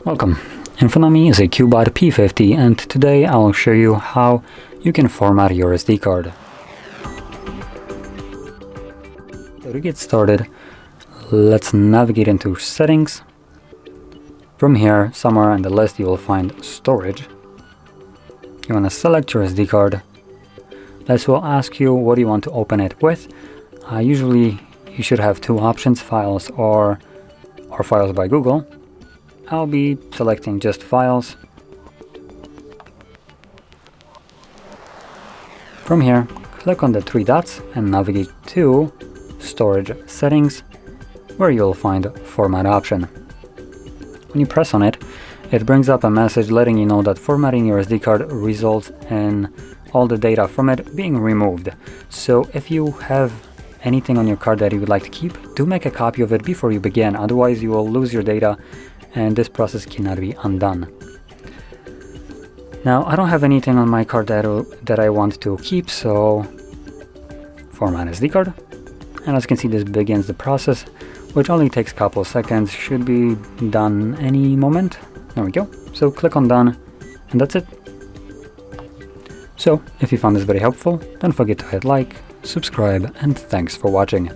Welcome. In front of me is a CUBOT P50 and today I'll show you how you can format your SD card. So to get started, let's navigate into Settings. From here, somewhere in the list you will find Storage. You want to select your SD card. This will ask you what you want to open it with. Usually you should have two options, Files or Files by Google. I'll be selecting just Files. From here, click on the three dots and navigate to Storage Settings, where you'll find Format option. When you press on it, it brings up a message letting you know that formatting your SD card results in all the data from it being removed. So if you have anything on your card that you would like to keep, do make a copy of it before you begin, otherwise you will lose your data and this process cannot be undone. Now, I don't have anything on my card that I want to keep, so format SD card. And as you can see, this begins the process, which only takes a couple of seconds, should be done any moment. There we go. So click on done, and that's it. So if you found this very helpful, don't forget to hit like, subscribe, and thanks for watching.